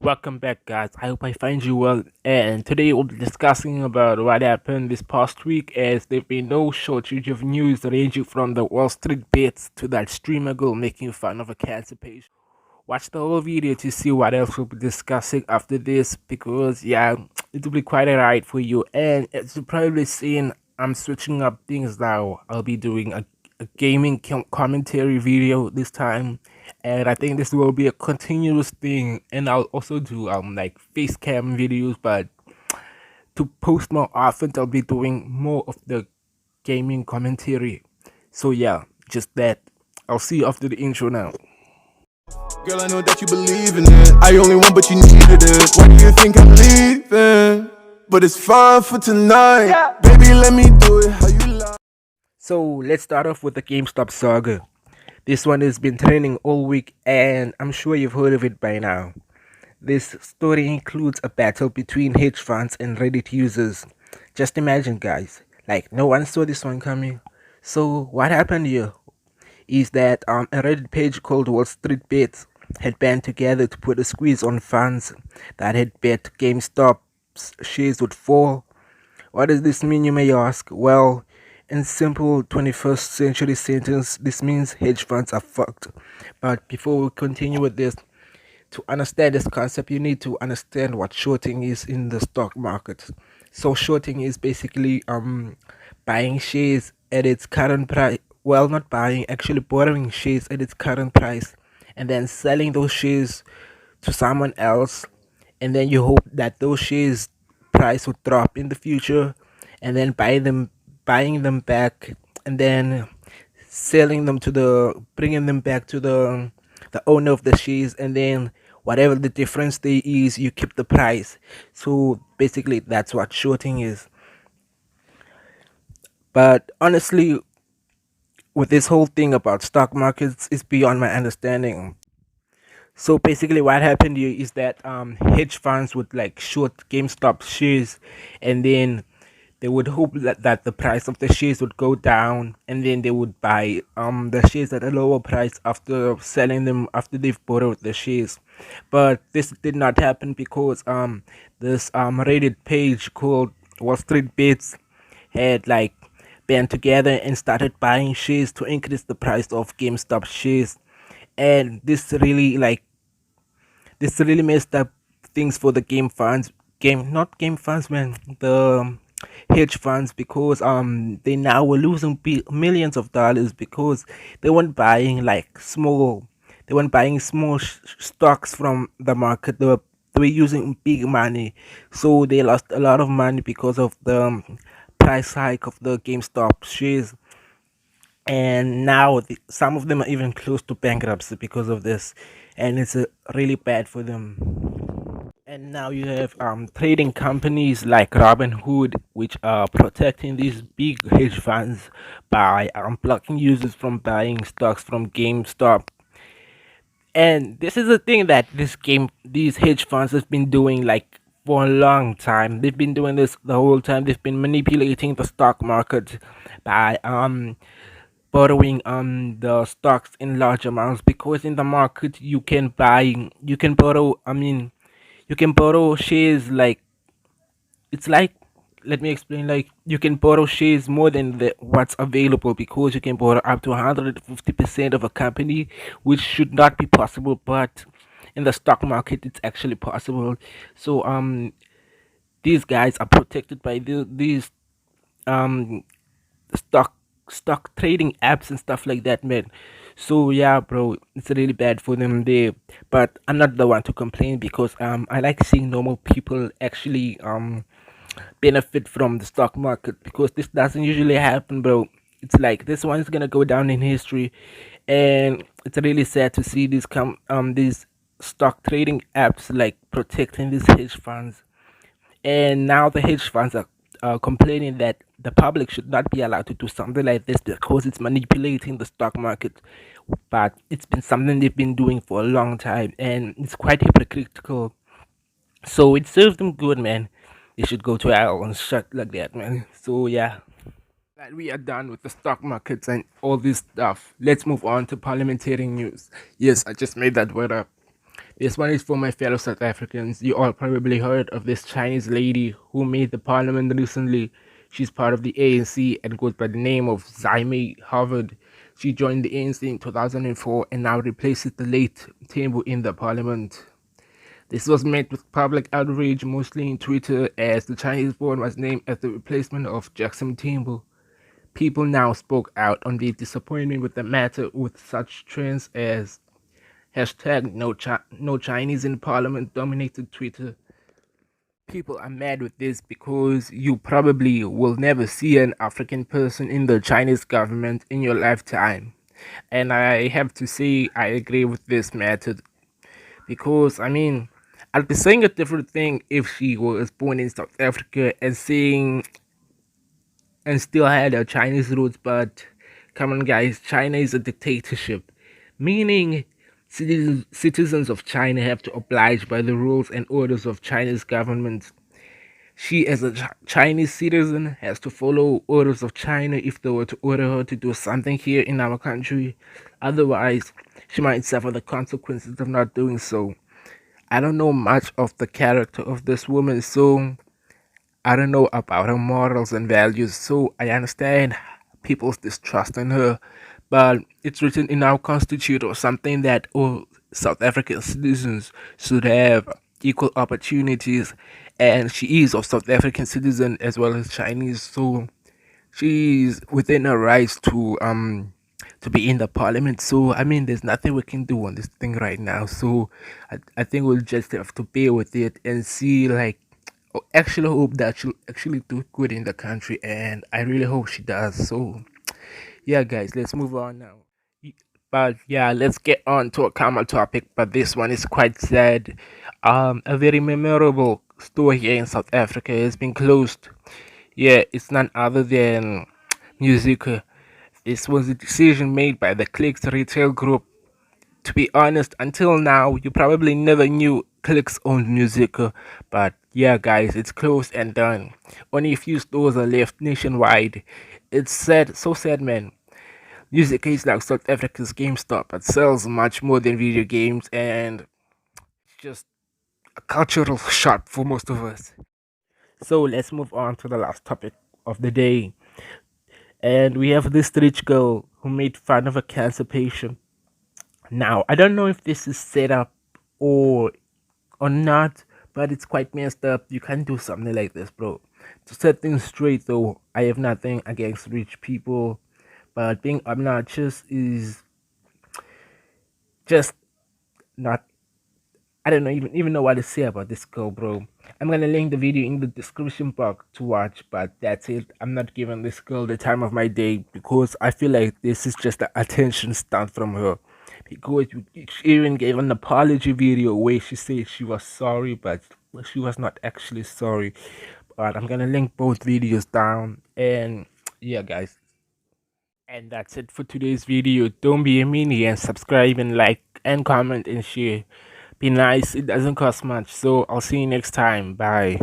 Welcome back, guys. I hope I find you well. And today we'll be discussing about what happened this past week, as there've been no shortage of news ranging from the Wall Street bets to that streamer girl making fun of a cancer patient. Watch the whole video to see what else we'll be discussing after this, because yeah, it will be quite a ride for you. And as you've probably seen, I'm switching up things now. I'll be doing a gaming commentary video this time, and I think this will be a continuous thing. And I'll also do like face cam videos, but to post more often, I'll be doing more of the gaming commentary. So yeah, just that. I'll see you after the intro now. Girl, I know that you believe in it. I only want, but you needed it. Why do you think I'm leaving? But it's fine for tonight. Yeah. Baby, let me do it how you like. So let's start off with the Gamestop saga. This one has been trending all week, and I'm sure you've heard of it by now. This story includes a battle between hedge funds and Reddit users. Just imagine, guys, like no one saw this one coming. So what happened here is that a Reddit page called Wall Street Bets had band together to put a squeeze on funds that had bet GameStop's shares would fall. What does this mean, you may ask? Well, in simple 21st century sentence, this means hedge funds are fucked. But before we continue with this, to understand this concept, you need to understand what shorting is in the stock market. So shorting is basically buying shares at its current price. Well, not buying, actually borrowing shares at its current price, and then selling those shares to someone else, and then you hope that those shares price would drop in the future, and then buying them back, and then selling them to the bringing them back to the owner of the shares, and then whatever the difference there is, you keep the price. So basically that's what shorting is. But honestly, with this whole thing about stock markets, is beyond my understanding. So basically, what happened here is that hedge funds would like short GameStop shares, and then they would hope that the price of the shares would go down, and then they would buy the shares at a lower price after selling them after they've borrowed the shares. But this did not happen because this Reddit page called Wall Street Bets had like band together and started buying shares to increase the price of GameStop shares. And this really messed up things for the game funds, game not game funds, man, the hedge funds, because they now were losing millions of dollars because they weren't buying like small, they weren't buying small stocks from the market. They were using big money, so they lost a lot of money because of the price hike of the GameStop shares. And now some of them are even close to bankruptcy because of this, and it's really bad for them. And now you have trading companies like Robinhood, which are protecting these big hedge funds by blocking users from buying stocks from GameStop. And this is a thing that these hedge funds have been doing like for a long time. They've been doing this the whole time. They've been manipulating the stock market by borrowing the stocks in large amounts, because in the market you can borrow, you can borrow shares like, it's like, let me explain, like you can borrow shares more than what's available, because you can borrow up to 150% of a company, which should not be possible, but in the stock market it's actually possible. So these guys are protected by these um stock stock trading apps and stuff like that, man. So yeah, bro, it's really bad for them there. But I'm not the one to complain, because I like seeing normal people actually benefit from the stock market, because this doesn't usually happen, bro. It's like this one's gonna go down in history, and it's really sad to see these stock trading apps like protecting these hedge funds. And now the hedge funds are complaining that the public should not be allowed to do something like this because it's manipulating the stock market. But it's been something they've been doing for a long time, and it's quite hypocritical. So it serves them good, man. They should go to hell and shut like that, man. So yeah. That we are done with the stock markets and all this stuff. Let's move on to parliamentary news. Yes, I just made that word up. This one is for my fellow South Africans. You all probably heard of this Chinese lady who made the parliament recently. She's part of the ANC and goes by the name of Zaime Harvard. She joined the ANC in 2004 and now replaces the late Tembo in the parliament. This was met with public outrage, mostly in Twitter, as the Chinese born was named as the replacement of Jackson Tembo. People now spoke out on their disappointment with the matter, with such trends as hashtag no Chinese in parliament dominated Twitter. People are mad with this because you probably will never see an African person in the Chinese government in your lifetime. And I have to say, I agree with this method because, I mean, I'd be saying a different thing if she was born in South Africa and saying and still had her Chinese roots, but come on, guys, China is a dictatorship, meaning citizens of China have to oblige by the rules and orders of China's government. She, as a Chinese citizen, has to follow orders of China if they were to order her to do something here in our country. Otherwise, she might suffer the consequences of not doing so. I don't know much of the character of this woman, so I don't know about her morals and values, so I understand people's distrust in her. But it's written in our constitution or something that all South African citizens should have equal opportunities, and she is of South African citizen as well as Chinese, so she's within her rights to be in the parliament. So I mean, there's nothing we can do on this thing right now. So I think we'll just have to bear with it and see, like, actually hope that she'll actually do good in the country, and I really hope she does. So yeah, guys, let's move on now. But yeah, let's get on to a calmer topic. But this one is quite sad. A very memorable store here in South Africa has been closed. Yeah, it's none other than Musica. This was a decision made by the Clicks Retail Group. To be honest, until now, you probably never knew Clicks owned Musica, but yeah, guys, it's closed and done. Only a few stores are left nationwide. It's sad, so sad, man. Musica is like South Africa's Gamestop, but sells much more than video games, and it's just a cultural shock for most of us. So let's move on to the last topic of the day. And we have this rich girl who made fun of a cancer patient. Now, I don't know if this is set up or not, but it's quite messed up. You can't do something like this, bro. To set things straight, though, I have nothing against rich people, but being obnoxious is just not. I don't know even know what to say about this girl, bro. I'm gonna link the video in the description box to watch, but that's it. I'm not giving this girl the time of my day because I feel like this is just an attention stunt from her. Because she even gave an apology video where she said she was sorry, but she was not actually sorry. But I'm gonna link both videos down, and yeah, guys. And that's it for today's video. Don't be a meanie and subscribe and like and comment and share. Be nice, it doesn't cost much. So I'll see you next time. Bye.